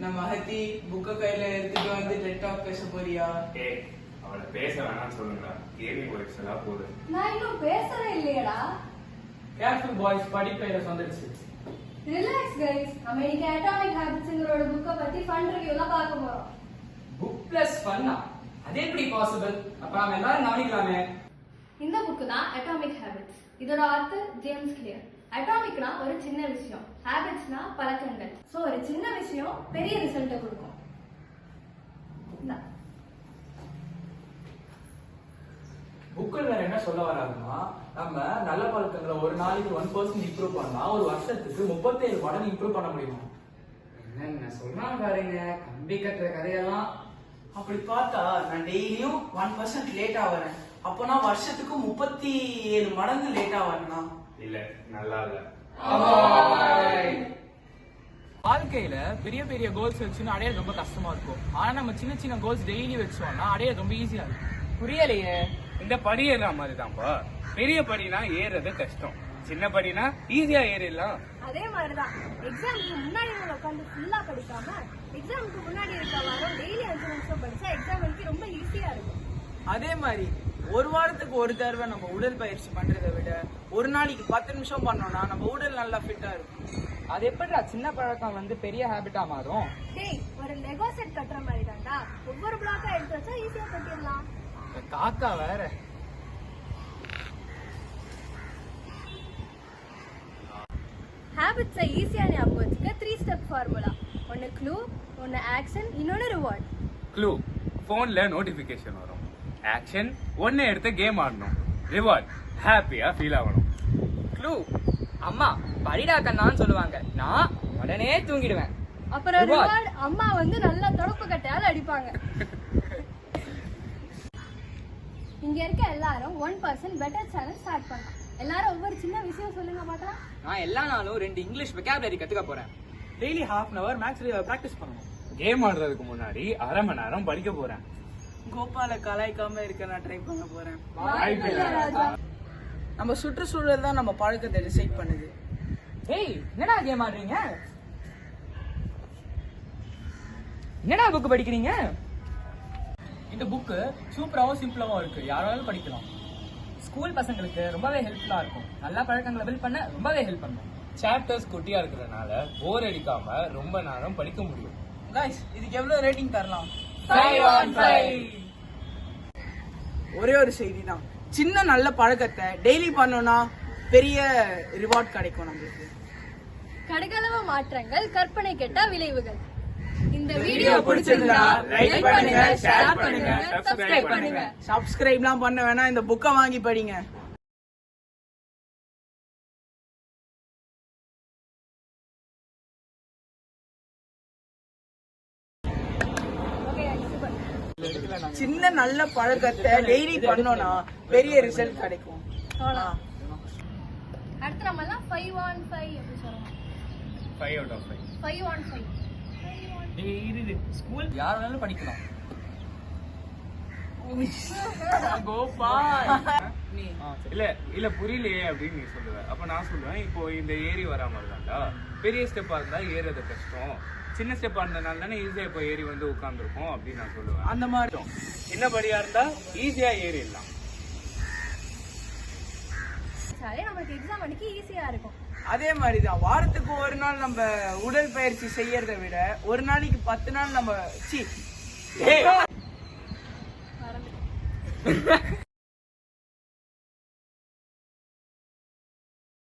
நம்ம மகதி புக்க கையில எடுத்துட்டு வந்து டெட் டாக் பேச போறியா? அவளை பேச வேணாம்னு சொல்லுங்களா? கேமிங் வாய்ஸ் எல்லாம் போகுது. நான் இன்னும் பேசவே இல்லையடா. கேர்ஃபுல் பாய்ஸ், படிப்பையில வந்துருச்சு. ரிலாக்ஸ் கைஸ், நம்ம இன்னைக்கு அட்டாமிக் ஹாபிட்ஸ்ங்கரோட புக்க பத்தி ஃபன் ரிவ்யூல பார்க்க போறோம். புக் பிளஸ் ஃபன்னா, அது எப்படி பாசிபிள்? அப்ப நாம எல்லாரும் கவனிக்கலாமே. இந்த புக் தான் அட்டாமிக் ஹாபிட்ஸ். இதோட ஆத்தர் ஜேம்ஸ் கிளியர். அட்டாமிக்னா ஒரு சின்ன விஷயம், ஹாபிட்ஸ்னா பழக்கங்கள். சோ ஒரு சின்ன விஷயம் பெரிய ரிசல்ட்டை கொடுக்கும். புக்கில் வேற என்ன சொல்ல வராங்கன்னா, நம்ம நல்ல பழக்கங்களை ஒரு நாளைக்கு 1% இம்ப்ரூவ் பண்ணா ஒரு வருஷத்துக்கு 37 மடங்கு இம்ப்ரூவ் பண்ண முடியும். என்ன சொல்றாங்க பாருங்க, கம்பி கட்டுற கதையெல்லாம். அப்படி பார்த்தா நான் டெய்லியும் 1% லேட்டா வரேன். அப்பனா வருஷத்துக்கு 37 மடங்கு லேட்டா வரணும். இல்ல, நல்லா இல்ல. வாழ்க்கையில பெரிய பெரிய கோல்ஸ் வச்சுன்னு அடைய ரொம்ப கஷ்டமா இருக்கும். ஆனா நம்ம சின்ன சின்ன கோல்ஸ் டெய்லி வச்சோம்னா அடைய ரொம்ப ஈஸியா இருக்கும். புரியலையே. இந்த படி ஏறுற மாதிரி தான்ப்பா. பெரிய படினா ஏறது கஷ்டம், சின்ன படினா ஈஸியா ஏறிடலாம். அதே மாதிரிதான் எக்ஸாமுக்கு முன்னாடி உட்காந்து ஃபுல்லா படிக்காம எக்ஸாமுக்கு முன்னாடி இருக்க வாரம் டெய்லி 5 நிமிஷம் படிச்சா எக்ஸாமுக்கு ரொம்ப ஈஸியா இருக்கும். அதே மாதிரி ஒரு வாரத்துக்கு ஒரு தடவை நம்ம உடற்பயிற்சி பண்றதை விட ஒரு நாளைக்கு 10 நிமிஷம் பண்ணோம்னா நம்ம உடல் நல்லா ஃபிட்டா இருக்கும். அது எப்படி சின்ன பழக்கம் வந்து பெரிய ஹாபிட்டா மாறும்? டேய், ஒரு லெகோ செட் கட்டுற மாதிரி தான்டா. ஒவ்வொரு பிளாக்கா எடுத்து வச்சா ஈஸியா கட்டிடலாம். காக்கா வேற. ஹாபிட்ஸை ஈஸியா ஞாபகம் வச்சுக்க 3 ஸ்டெப் ஃபார்முலா. ஒன்னு க்ளூ, ஒன்னு ஆக்ஷன், இன்னொன்னு ரிவார்ட். க்ளூ, போன்ல நோட்டிபிகேஷன் வரும். ஆக்ஷன், ஒன்னு எடுத்து கேம் ஆடணும். ரிவார்ட், ஹாப்பியா ஃபீல் ஆகணும். க்ளூ, அம்மா படிடா கண்ணான்னு சொல்லுவாங்க, நான் உடனே தூங்கிடுவேன். அப்புறம் ரிவார்ட், அம்மா வந்து நல்லா தொடப்பு கட்டையால அடிப்பாங்க. இங்க இருக்க எல்லாரும் 1% பெட்டர் சேலஞ்ச் ஸ்டார்ட் பண்ணலாம். எல்லாரும் ஒவ்வொரு சின்ன விஷயம் சொல்லுங்க பார்க்கலாம். நான் எல்லா நாளும் 2 இங்கிலீஷ் வெக்காபுலரி கத்துக்க போறேன். டெய்லி ½ hour மேக்ஸ் பிராக்டிஸ் பண்ணணும். கேம் ஆடுறதுக்கு முன்னாடி அரை மணி நேரம் படிக்க போறேன். கோபால கலாய்க்காம இருக்க நான் ட்ரை பண்ண போறேன். ராஜா. நம்ம சுற்றுச்சூழல் தான் நம்ம பழக்கத்தை டிசைட் பண்ணுது. ஏய், என்னடா கேம் ஆடுறீங்க? என்னடா புக் படிக்கிறீங்க? இந்த புக்கு சூப்பராகவும் சிம்பிளாகவும் இருக்கு, யாராலும் படிக்கலாம். ஸ்கூல் பசங்களுக்கு ரொம்பவே ஹெல்ப்ஃபுல்லா இருக்கும். நல்ல பழக்கங்களை பில்ட் பண்ண ரொம்பவே ஹெல்ப் பண்ணும். சாப்டர்ஸ் குட்டியா இருக்கிறதுனால போர் அடிக்காம ரொம்ப நேரம் படிக்க முடியும். गाइस, இதுக்கு எவ்வளவு ரேட்டிங் தரலாம்? 5 on 5. ஒரே ஒரு செய்தி தான், சின்ன நல்ல பழக்கத்தை டெய்லி பண்ணோம்னா பெரிய ரிவார்ட் கிடைக்கும் நம்மளுக்கு. கடுகளவு மாற்றங்கள், கற்பனை கெட்ட விளைவுகள். இந்த வீடியோ வீடியோ பிடிச்சிருந்தா லைக் பண்ணுங்க, ஷேர் பண்ணுங்க, சப்ஸ்கிரைப் பண்ணுங்க. சப்ஸ்கிரைப்லாம் பண்ண வேணாம், இந்த புக்கை வாங்கி படிங்க. சின்ன நல்ல பழக்கத்தை டெய்லி பண்ணோம்னா பெரிய ரிசல்ட் கிடைக்கும். அடுத்து நம்ம எல்லாம் 5 on 5 எப்படி சொல்லலாம்? 5 out of 5. 5 on 5. ஸ்கூல் யாராலும் படிக்கலாம். கோபால், இல்ல இல்ல புரியலையே அப்படின்னு நீ சொல்லுவ. அப்ப நான் சொல்லுவேன், இப்போ இந்த ஏரி வராம இருந்தாண்டா பெரிய ஸ்டெப்பா இருந்தா ஏறது கஷ்டம், சின்ன ஸ்டெப்பா இருந்தனால தானே ஈஸியா இப்போ ஏறி வந்து உட்கார்ந்துருக்கோம் அப்படின்னு நான் சொல்லுவேன். அந்த மாதிரி சின்ன படியா இருந்தா ஈஸியா ஏறிடலாம். சரி, நமக்கு எக்ஸாம் அன்னைக்கு ஈஸியா இருக்கும். அதே மாதிரிதான் வாரத்துக்கு ஒரு நாள் நம்ம உடல் பயிற்சி செய்யறதை விட ஒரு நாளைக்கு 10 நாள் நம்ம